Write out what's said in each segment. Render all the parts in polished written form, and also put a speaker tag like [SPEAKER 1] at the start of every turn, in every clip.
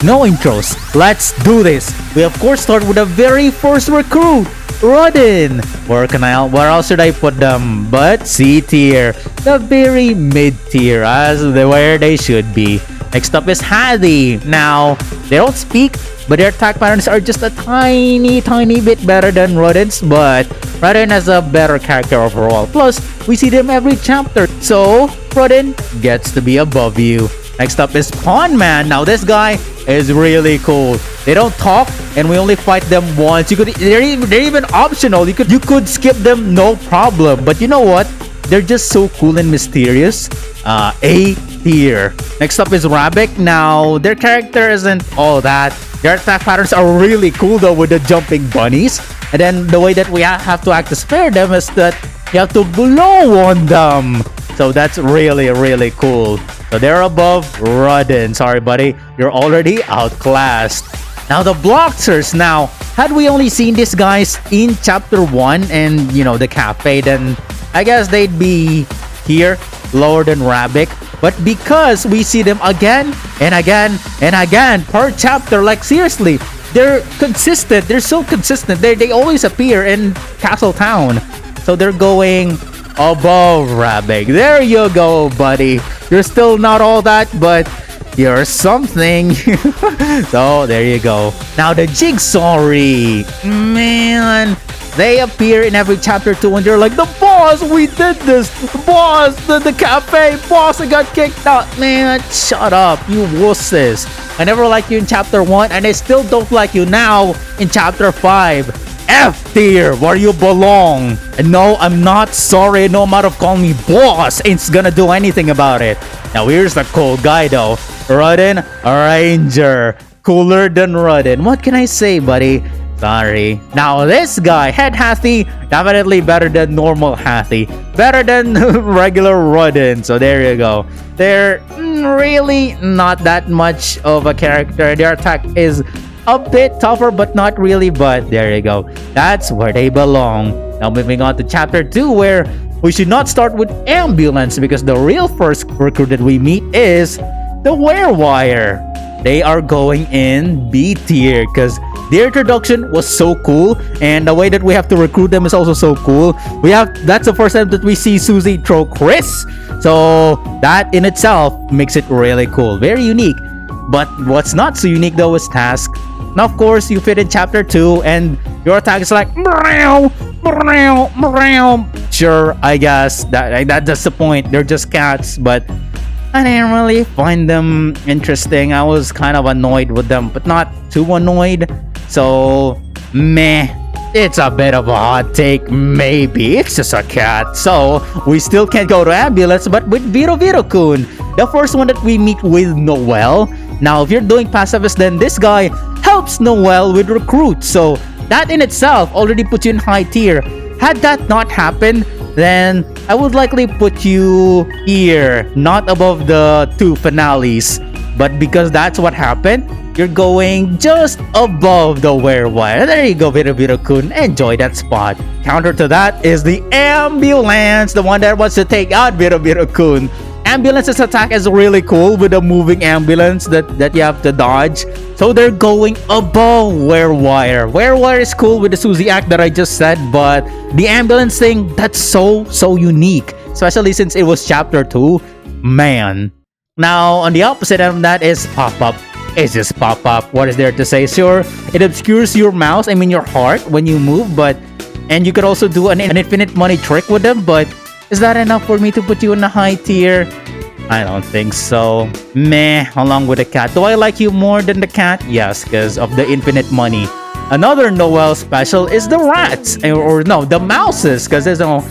[SPEAKER 1] no intros. Let's do this. We of course start with the very first recruit, Rodin. Where else should I put them? But C tier, the very mid tier, as where they should be. Next up is Hadi. Now, they don't speak, but their attack patterns are just a tiny bit better than Rodin's, but Rodin has a better character overall. Plus, we see them every chapter, so Rodin gets to be above you. Next up is Pawn Man. Now this guy is really cool. They don't talk, and we only fight them once. They're even optional. You could skip them, no problem. But you know what? They're just so cool and mysterious. A tier. Next up is Rabbit. Now their character isn't all that. Their attack patterns are really cool though, with the jumping bunnies. And then the way that we have to act to spare them is that you have to blow on them. So that's really cool. So they're above Rodin. Sorry, buddy. You're already outclassed. Now the Bloxers. Now, had we only seen these guys in chapter 1 and, you know, the cafe, then I guess they'd be here, lower than Rabbit. But because we see them again and again and again per chapter, like seriously, they're consistent. They're so consistent. They always appear in Castle Town. So they're going above Rabbit. There you go, buddy. You're still not all that, but you're something. So there you go. Now the Jigsaw, man, they appear in every chapter 2 and they're like, the boss, we did this. The boss, the cafe, boss, I got kicked out. Man, shut up, you wusses. I never liked you in chapter 1 and I still don't like you now in chapter 5. F tier, where you belong. And no, I'm not sorry. No matter of calling me boss, ain't gonna do anything about it. Now here's the cool guy though. Rodin, Ranger. Cooler than Rodin. What can I say, buddy? Sorry. Now this guy, Head Hathy, definitely better than normal Hathy. Better than regular Rodin. So there you go. They're really not that much of a character. Their attack is a bit tougher, but not really. But there you go. That's where they belong. Now moving on to chapter 2, where we should not start with Ambulance, because the real first recruit that we meet is the Werewire. They are going in B tier because their introduction was so cool, and the way that we have to recruit them is also so cool. That's the first time that we see Susie throw Chris, so that in itself makes it really cool, very unique. But what's not so unique though is Task. Now of course you fit in chapter 2 and your attack is like meow, meow, meow. Sure, I guess that's the point. They're just cats, but I didn't really find them interesting. I was kind of annoyed with them, but not too annoyed. So meh. It's a bit of a hot take, maybe. It's just a cat. So we still can't go to Ambulance, but with Viro-Kun, the first one that we meet with Noel. Now if you're doing pacifist, then this guy helps Noel with recruits. So that in itself already puts you in high tier. Had that not happened, then I would likely put you here, not above the 2 finales. But because that's what happened, you're going just above the Werewire. There you go, Viro-Kun. Enjoy that spot. Counter to that is the Ambulance, the one that wants to take out Viro-Kun. Ambulance's attack is really cool with a moving ambulance that you have to dodge. So they're going above Werewire. Werewire is cool with the Susie act that I just said, but the ambulance thing, that's so unique. Especially since it was chapter 2. Man. Now, on the opposite end of that is Pop-Up. It's just Pop-Up. What is there to say? Sure, it obscures your mouse, I mean your heart, when you move, and you could also do an infinite money trick with them, but is that enough for me to put you in a high tier? I don't think so. Meh, along with the cat. Do I like you more than the cat? Yes, because of the infinite money. Another Noel special is the rats. Or no, the mouses, because there's no...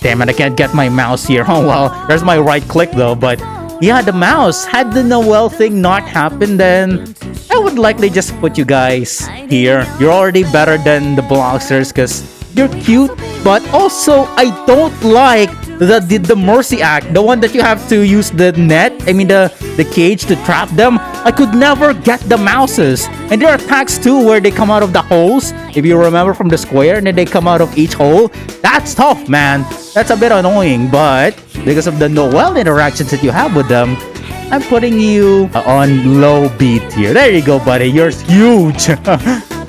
[SPEAKER 1] damn it, I can't get my mouse here. Oh well, there's my right click though, but... yeah, the mouse. Had the Noel thing not happened, then I would likely just put you guys here. You're already better than the Bloxers because you're cute, but also I don't like the Mercy Act, the one that you have to use the net, I mean the cage to trap them. I could never get the mouses. And there are attacks too where they come out of the holes, if you remember from the square, and then they come out of each hole. That's tough, man. That's a bit annoying, but because of the Noel interactions that you have with them, I'm putting you on low B tier. There you go, buddy. You're huge.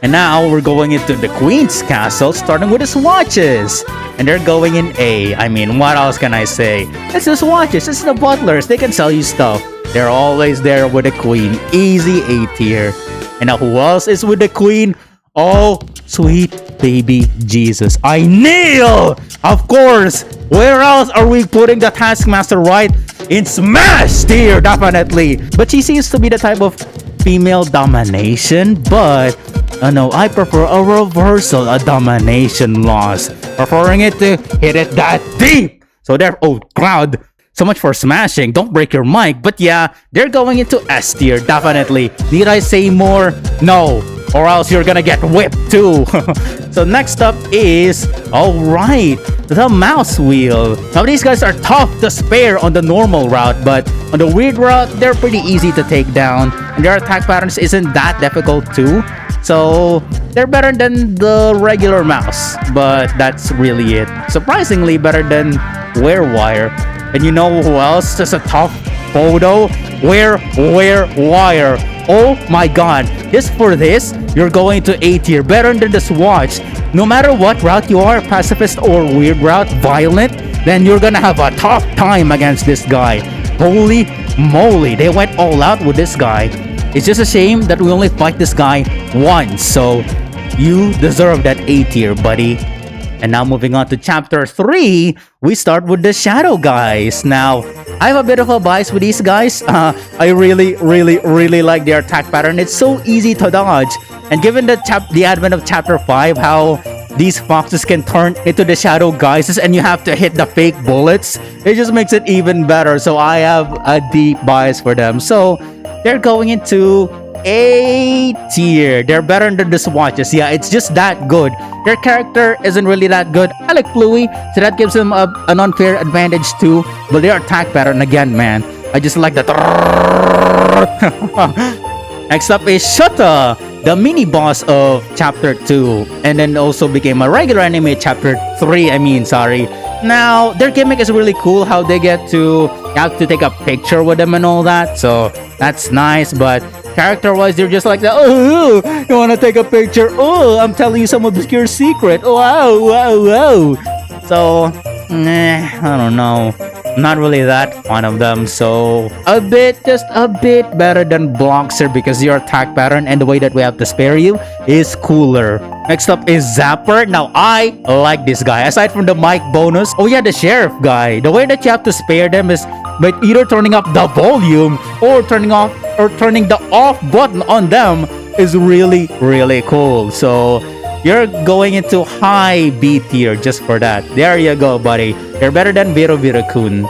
[SPEAKER 1] And now we're going into the Queen's Castle, starting with the swatches. And they're going in A. I mean, what else can I say? It's the swatches. It's the butlers. They can sell you stuff. They're always there with the Queen. Easy A tier. And now who else is with the Queen? Oh, sweet baby Jesus. I kneel! Of course! Where else are we putting the Taskmaster, right? In Smash tier, definitely. But she seems to be the type of female domination, but no, I prefer a reversal, a domination loss. Preferring it to hit it that deep. So there, oh, crowd. So much for smashing. Don't break your mic. But yeah, they're going into S tier, definitely. Need I say more? No. Or else you're gonna get whipped too. So next up is, alright, the mouse wheel. Now these guys are tough to spare on the normal route, but on the weird route, they're pretty easy to take down. And their attack patterns isn't that difficult too. So they're better than the regular mouse, but that's really it. Surprisingly better than Wire. And you know who else? Just a tough photo? Wire. Oh my god. Just for this, you're going to A tier. Better than the swatch. No matter what route you are, pacifist or weird route, violent, then you're gonna have a tough time against this guy. Holy moly. They went all out with this guy. It's just a shame that we only fight this guy once. So you deserve that A tier, buddy. And now moving on to chapter 3, we start with the Shadow guys. Now, I have a bit of a bias with these guys. I really like their attack pattern. It's so easy to dodge. And given the advent of chapter 5, how these foxes can turn into the Shadow guys and you have to hit the fake bullets, it just makes it even better. So I have a deep bias for them. So they're going into A tier. They're better than the swatches. Yeah, it's just that good. Their character isn't really that good. I like Fluey, so that gives them an unfair advantage too. But their attack pattern, again, man, I just like that. Next up is Shutta, the mini boss of chapter 2, and then also became a regular anime chapter 3. Now, their gimmick is really cool, how they get to, you have to take a picture with them and all that, so that's nice. But character-wise, they're just like, oh, you want to take a picture? Oh, I'm telling you some obscure secret. Wow. So, I don't know. Not really that fond of them. So, just a bit better than Bloxer because your attack pattern and the way that we have to spare you is cooler. Next up is Zapper. Now, I like this guy. Aside from the mic bonus, oh yeah, the sheriff guy. The way that you have to spare them is by either turning up the volume or turning the off button on them is really cool. So you're going into high B tier just for that. There you go, buddy. You're better than Viro-Kun.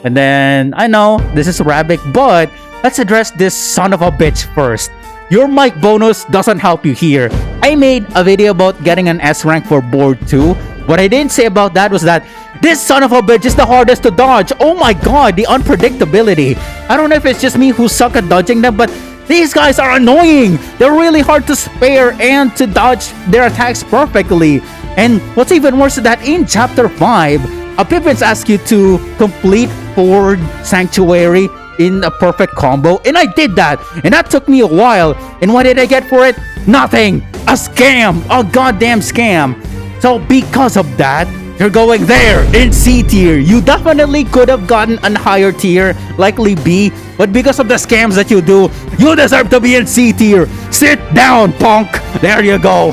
[SPEAKER 1] And then I know this is Rabbit, but let's address this son of a bitch first. Your mic bonus doesn't help you here. I made a video about getting an S rank for board 2. What I didn't say about that was that this son of a bitch is the hardest to dodge. Oh my god, the unpredictability. I don't know if it's just me who suck at dodging them, but these guys are annoying. They're really hard to spare and to dodge their attacks perfectly. And what's even worse is that in chapter 5, Pippins asks you to complete Ford Sanctuary in a perfect combo, and I did that, and that took me a while. And what did I get for it? Nothing. A scam. A goddamn scam. So because of that, you're going there in C tier. You definitely could have gotten a higher tier, likely B, but because of the scams that you do, you deserve to be in C tier. Sit down, punk. There you go.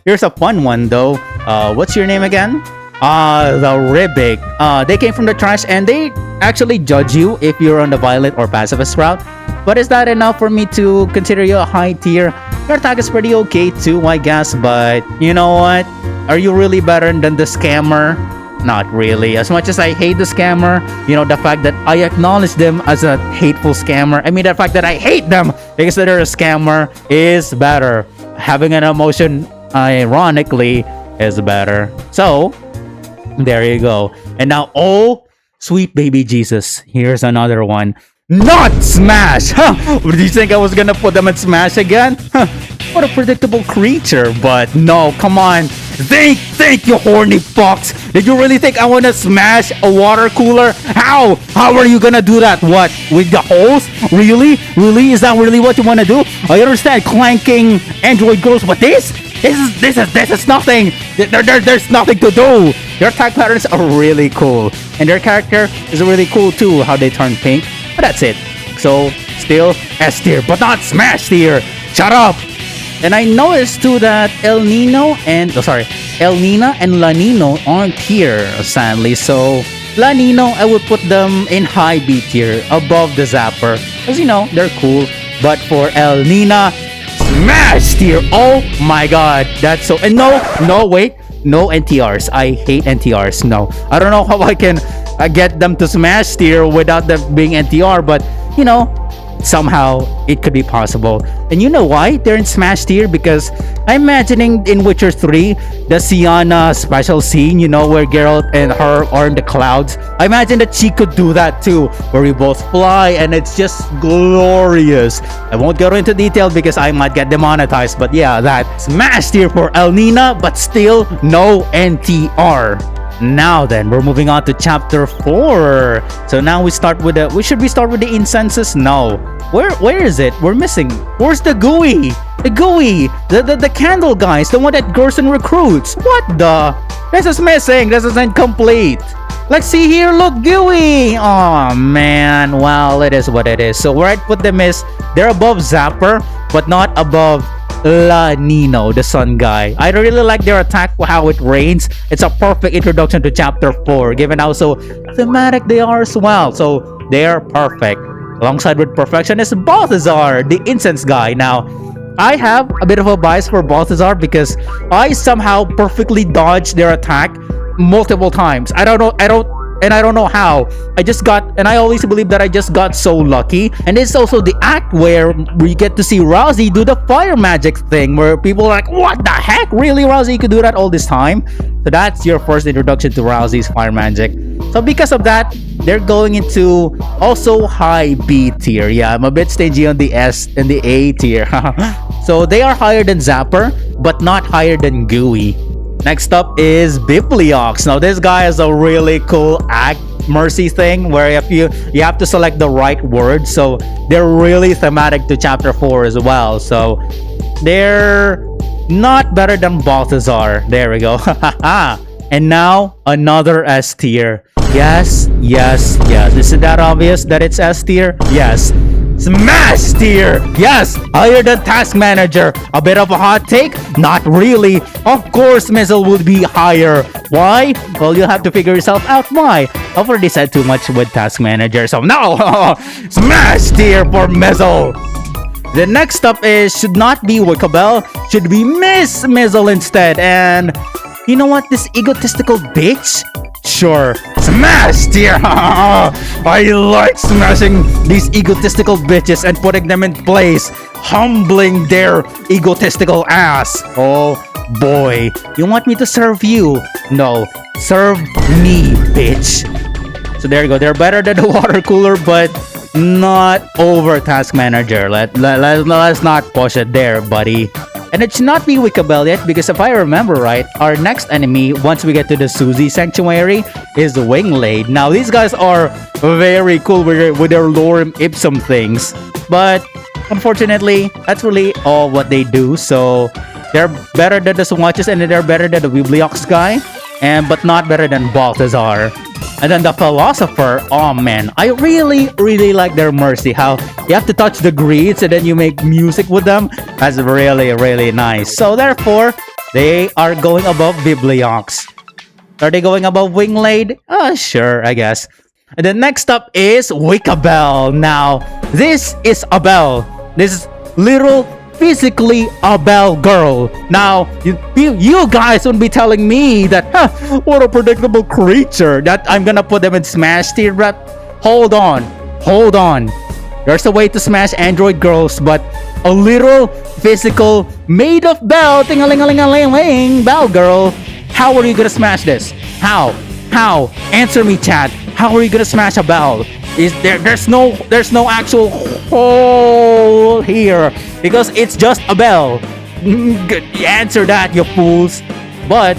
[SPEAKER 1] Here's a fun one though. What's your name again? The Ribic. They came from the trash and they actually judge you if you're on the violent or pacifist route. But is that enough for me to consider you a high tier? Your attack is pretty okay too, I guess, but you know what? Are you really better than the scammer? Not really. As much as I hate the scammer, you know, the fact that I acknowledge them as a hateful scammer, I mean the fact that I hate them because they're a scammer is better. Having an emotion, ironically, is better. So, there you go. And now, oh, sweet baby Jesus. Here's another one. Not Smash! Huh? Did you think I was gonna put them in Smash again? Huh. What a predictable creature. But no, come on. Think, you horny fox. Did you really think I want to smash a water cooler? How? How are you gonna do that? What? With the holes? Really? Really? Is that really what you want to do? I understand clanking Android girls, but this is nothing. There's nothing to do. Their attack patterns are really cool, and their character is really cool too. How they turn pink, but that's it. So still S tier, but not Smash tier. Shut up. And I noticed too that El Nino and La Nino aren't here, sadly. So La Nino, I would put them in high B tier, above the Zapper, because you know they're cool. But for El Nina, Smash tier. Oh my God, that's so. And no, wait, no NTRs. I hate NTRs. No, I don't know how I can get them to Smash tier without them being NTR, but you know, somehow it could be possible. And you know why they're in Smash tier? Because I'm imagining in Witcher 3 the Sienna special scene, you know, where Geralt and her are in the clouds. I imagine that she could do that too, where we both fly and it's just glorious. I won't go into detail because I might get demonetized, but yeah, that Smash tier for El Nina, but still no NTR. Now then, we're moving on to chapter 4. So now we start with should we start with the incenses? No. Where is it? We're missing. Where's the GUI? The GUI! The candle guys, the one that Gerson recruits. What the? This is missing. This is incomplete. Let's see here. Look, GUI! Oh man. Well, it is what it is. So where I'd put them is they're above Zapper, but not above La Nino, the sun guy. I really like their attack, how it rains. It's a perfect introduction to chapter 4, given how so thematic they are as well. So they're perfect. Alongside with perfection is Balthazar, the incense guy. Now, I have a bit of a bias for Balthazar because I somehow perfectly dodged their attack multiple times. I don't know how. I always believe that I just got so lucky. And it's also the act where we get to see Rousey do the fire magic thing, where people are like, what the heck? Really, Rousey, you could do that all this time? So that's your first introduction to Rousey's fire magic. So because of that, they're going into also high B tier. Yeah, I'm a bit stingy on the S and the A tier. So they are higher than Zapper, but not higher than GUI. Next up is Bibliox. Now this guy has a really cool act mercy thing where if you have to select the right word. So they're really thematic to chapter 4 as well. So they're not better than Balthazar. There we go. And now another S tier. Yes. Isn't that obvious that it's S tier? Yes. Smash tier! Yes! Higher than Task Manager. A bit of a hot take? Not really. Of course Mizzle would be higher. Why? Well, you'll have to figure yourself out why. I've already said too much with Task Manager, so no! Smash tier for Mizzle! The next up is should not be Wickabell, should be Miss Mizzle instead. And you know what? This egotistical bitch? Sure, Smash tier! I like smashing these egotistical bitches and putting them in place, humbling their egotistical ass. Oh boy, you want me to serve you? No, serve me, bitch. So there you go, they're better than the water cooler, but not over Task Manager. Let's not push it there, buddy. And it should not be Wickabell yet, because if I remember right, our next enemy, once we get to the Suzy Sanctuary, is the Winglade. Now, these guys are very cool with their lorem ipsum things. But, unfortunately, that's really all what they do. So, they're better than the Swatches, and they're better than the Bibliox guy. But not better than Balthazar. And then the Philosopher, oh man, I really like their mercy. How you have to touch the grids and then you make music with them. That's really nice. So therefore, they are going above Bibliox. Are they going above Winglade? Sure, I guess. And then next up is Wickabell. Now, this is a bell. This is literal physically a bell girl. Now, you guys wouldn't be telling me that, what a predictable creature, that I'm gonna put them in Smash tier, but hold on. There's a way to smash Android girls, but a little physical, made of bell, ting-a-ling-a-ling-a-ling, bell girl. How are you gonna smash this? How? Answer me, chat. How are you gonna smash a bell? There's no actual hole here because it's just a bell. Answer that, you fools. But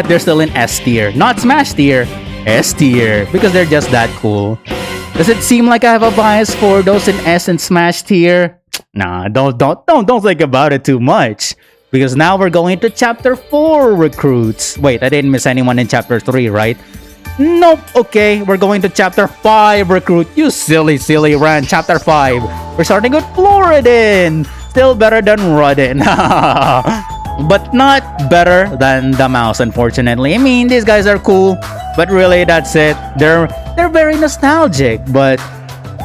[SPEAKER 1] they're still in S tier. Not Smash tier. S tier. Because they're just that cool. Does it seem like I have a bias for those in S and Smash tier? Nah, don't think about it too much. Because now we're going to chapter 4 recruits. Wait, I didn't miss anyone in chapter 3, right? Nope. Okay, we're going to chapter 5 recruit. You silly Ren. Chapter 5. We're starting with Floridin. Still better than Rodin. But not better than the mouse, unfortunately. I mean, these guys are cool, but really that's it. They're very nostalgic, but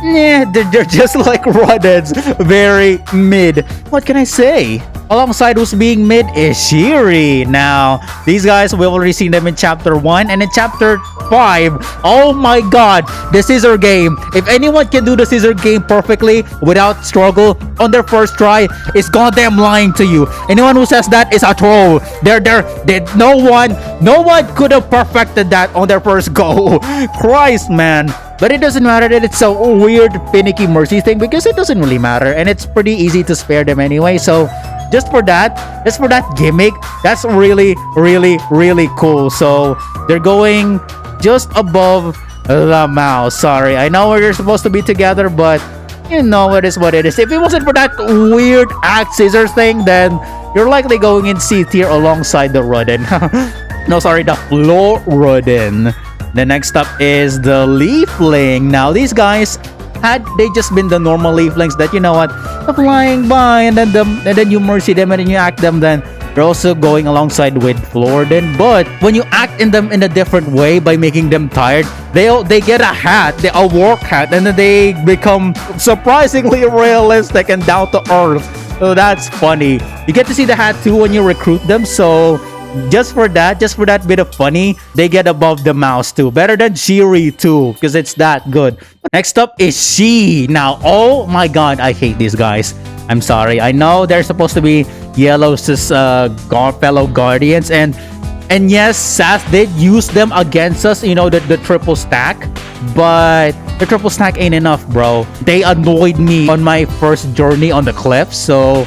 [SPEAKER 1] yeah, they're just like Rodins, very mid. What can I say? Alongside who's being mid is Shiri. Now, these guys, we've already seen them in chapter 1 and in chapter 5. Oh my god, the scissor game. If anyone can do the scissor game perfectly without struggle on their first try, is goddamn lying to you. Anyone who says that is a troll. No one could have perfected that on their first go. Christ, man. But it doesn't matter that it's a weird finicky mercy thing because it doesn't really matter and it's pretty easy to spare them anyway. So just for that gimmick, that's really cool. So they're going just above the mouse. Sorry, I know we're supposed to be together, but you know it is what it is. If it wasn't for that weird axe scissors thing, then you're likely going in C tier alongside the Rodin. No, sorry, the Floridin. The next up is the Leafling. Now these guys, had they just been the normal Leaflings that, you know what, flying by and then you mercy them and then you act them, then they're also going alongside with Floridin. But when you act in them in a different way by making them tired, they get a hat, a work hat, and then they become surprisingly realistic and down to earth. So that's funny. You get to see the hat too when you recruit them. So just for that bit of funny, they get above the mouse too. Better than Shiri too, because it's that good. Next up is She. Now, oh my god, I hate these guys. I'm sorry. I know they're supposed to be Yellow's fellow guardians, and yes, Seth did use them against us, you know, the triple stack, but the triple stack ain't enough, bro. They annoyed me on my first journey on the cliff, so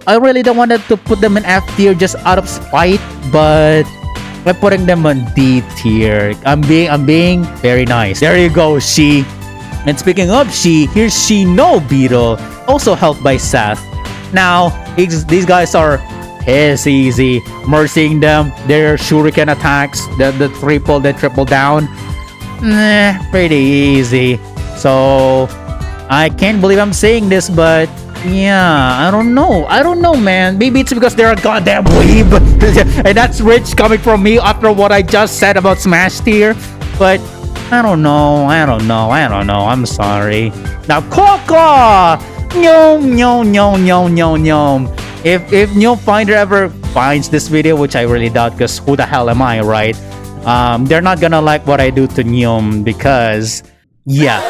[SPEAKER 1] I really don't want to put them in F tier just out of spite, but I'm putting them on D tier. I'm being very nice. There you go, She. And speaking of She, here's She No Beetle, also helped by Seth. Now, these guys are piss easy. Mercying them, their shuriken attacks, the triple down, pretty easy. So, I can't believe I'm saying this, but yeah, I don't know, man. Maybe it's because they're a goddamn weeb. And that's rich coming from me after what I just said about Smash tier. But I don't know. I'm sorry. Now, Coco! Nyom. If Nyom Finder ever finds this video, which I really doubt, because who the hell am I, right? They're not gonna like what I do to Nyom because, yeah.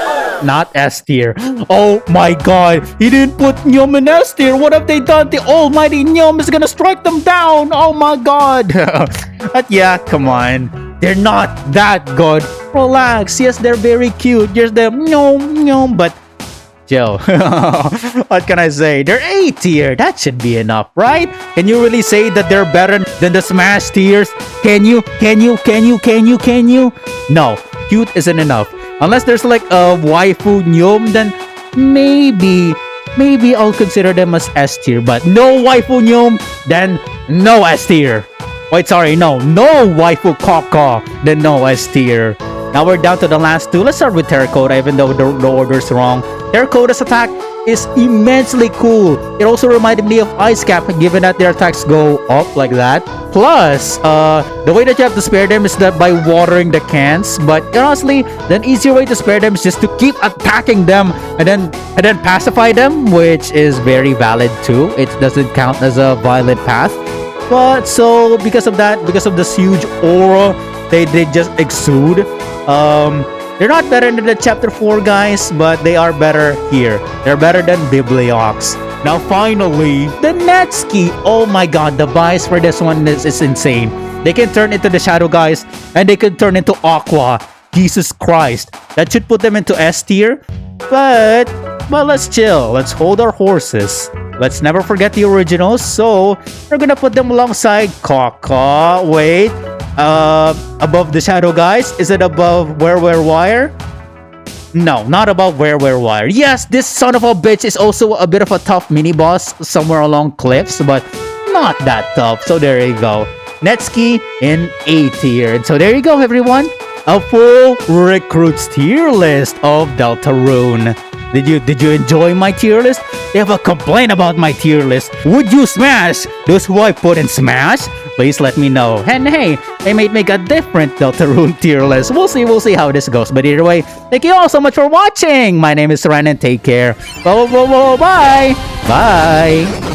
[SPEAKER 1] Not S tier. Oh my god, he didn't put Nyom in S tier. What have they done? The almighty Nyom is gonna strike them down. Oh my god. But yeah, come on, they're not that good. Relax. Yes, they're very cute. Here's them Nyom, but Joe, what can I say? They're A tier. That should be enough, right? Can you really say that they're better than the Smash tiers? Can you? No, cute isn't enough. Unless there's like a waifu Nyom, then maybe I'll consider them as S tier. But no waifu Nyom, then no S tier. Wait, sorry, no waifu Kaka, then no S tier. Now we're down to the last two. Let's start with Terracotta, even though the order's wrong. Terracotta's attack is immensely cool. It also reminded me of Ice Cap, given that their attacks go up like that. Plus, the way that you have to spare them is that by watering the cans. But honestly, the easier way to spare them is just to keep attacking them and then pacify them, which is very valid too. It doesn't count as a violent path. But so because of this huge aura they just exude, they're not better than the chapter 4 guys, but they are better here. They're better than Bibliox. Now finally, the Netsuki. Oh my god, the bias for this one is insane. They can turn into the Shadow guys, and they can turn into Aqua. Jesus Christ. That should put them into S tier. But let's chill. Let's hold our horses. Let's never forget the originals. So we're gonna put them alongside Kaka. Wait. Above the shadow, guys. Is it above Wire? No, not above Wire. Yes, this son of a bitch is also a bit of a tough mini boss somewhere along cliffs, but not that tough. So there you go. Netsuki in A tier. And so there you go, everyone. A full recruits tier list of Deltarune. Did you enjoy my tier list? If you have a complaint about my tier list, would you smash those who I put in smash? Please let me know. And hey, I might make a different Deltarune tier list. We'll see how this goes. But either way, thank you all so much for watching. My name is LenRen and take care. Bye. Bye.